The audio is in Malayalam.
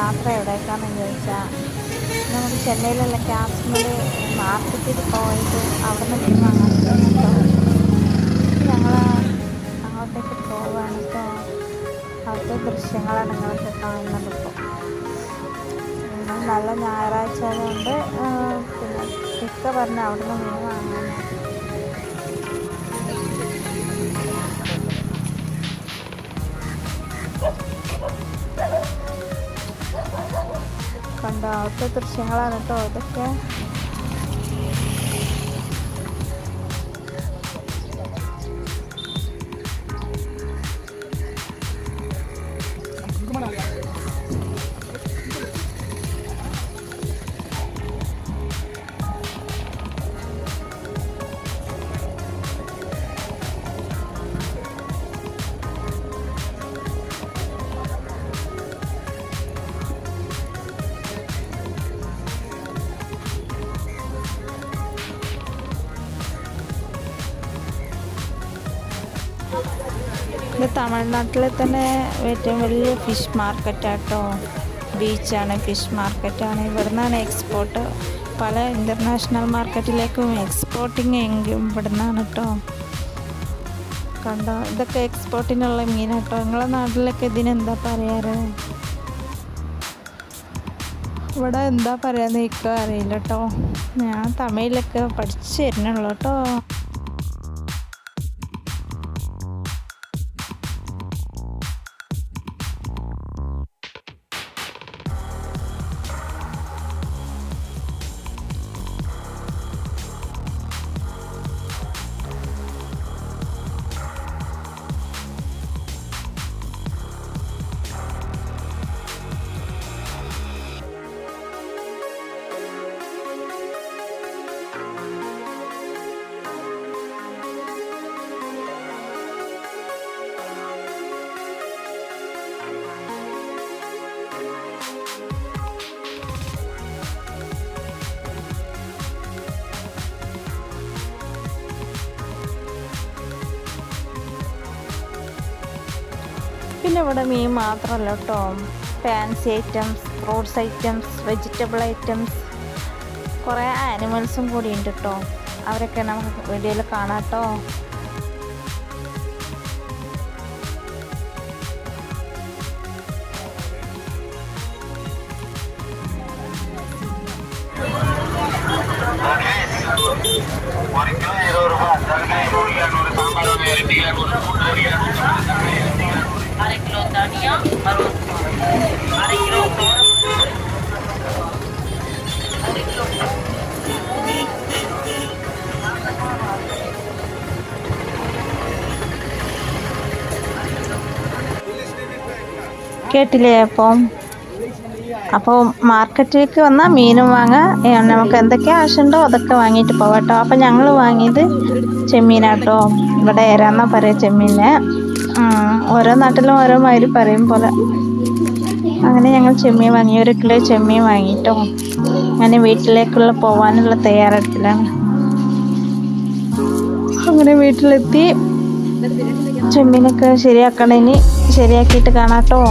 യാത്ര എവിടേക്കാണെന്ന് ചോദിച്ചാൽ നമുക്ക് ചെന്നൈയിലുള്ള ക്യാപ്സിൽ മാർക്കറ്റിൽ പോയിട്ട് അവിടെ നിന്ന് മീൻ വാങ്ങാൻ കേട്ടോ. ഞങ്ങൾ അങ്ങോട്ടേക്ക് പോവുകയാണ് കേട്ടോ. അവിടുത്തെ ദൃശ്യങ്ങളാണ് നിങ്ങൾക്ക് കാണുന്നത്. ഇപ്പോൾ നല്ല ഞായറാഴ്ച ആയതുകൊണ്ട് പിന്നെ ഇക്ക പറഞ്ഞ അവിടെ നിന്ന് മീൻ വാങ്ങാൻ. കണ്ടോ, അവിടുത്തെ ദൃശ്യങ്ങളാണ് കേട്ടോ ഇതൊക്കെ. ഇത് തമിഴ്നാട്ടിലെ തന്നെ ഏറ്റവും വലിയ ഫിഷ് മാർക്കറ്റാട്ടോ. ബീച്ചാണ്, ഫിഷ് മാർക്കറ്റാണ്. ഇവിടെ നിന്നാണ് എക്സ്പോർട്ട്. പല ഇൻ്റർനാഷണൽ മാർക്കറ്റിലേക്കും എക്സ്പോർട്ടിങ് എങ്കിലും ഇവിടെ നിന്നാണ് കേട്ടോ. കണ്ടോ, ഇതൊക്കെ എക്സ്പോർട്ടിനുള്ള മീനാട്ടോ. നിങ്ങളെ നാട്ടിലൊക്കെ ഇതിനെന്താ പറയാറ്? ഇവിടെ എന്താ പറയാന്ന് എനിക്ക് അറിയില്ല കേട്ടോ. ഞാൻ തമിഴിലൊക്കെ പഠിച്ചു തരുന്നുള്ളൂ കേട്ടോ. പിന്നെ ഇവിടെ മീൻ മാത്രമല്ല കേട്ടോ, fancy items, fruits items, vegetable items, കുറേ ആനിമൽസും കൂടി ഉണ്ട് കേട്ടോ. അവരൊക്കെ നമുക്ക് വീഡിയോയിൽ കാണാം കേട്ടോ. കേട്ടില്ലേ? അപ്പോൾ മാർക്കറ്റിലേക്ക് വന്നാൽ മീനും വാങ്ങാം. നമുക്ക് എന്തൊക്കെ ആവശ്യമുണ്ടോ അതൊക്കെ വാങ്ങിയിട്ട് പോകാം കേട്ടോ. അപ്പം ഞങ്ങൾ വാങ്ങിയത് ചെമ്മീനാട്ടോ. ഇവിടെ ഏരാന്നാ പറയുക ചെമ്മീനെ. ഓരോ നാട്ടിലും ഓരോ മാതിരി പറയും പോലെ. അങ്ങനെ ഞങ്ങൾ ചെമ്മീൻ വാങ്ങി, 1 കിലോ ചെമ്മീൻ വാങ്ങിട്ടോ. അങ്ങനെ വീട്ടിലേക്കുള്ള പോകാനുള്ള തയ്യാറെടുപ്പിലാണ്. അങ്ങനെ വീട്ടിലെത്തി ചെമ്മീനൊക്കെ ശരിയാക്കണം. ഇനി ശരിയാക്കിയിട്ട് കാണാം കേട്ടോ.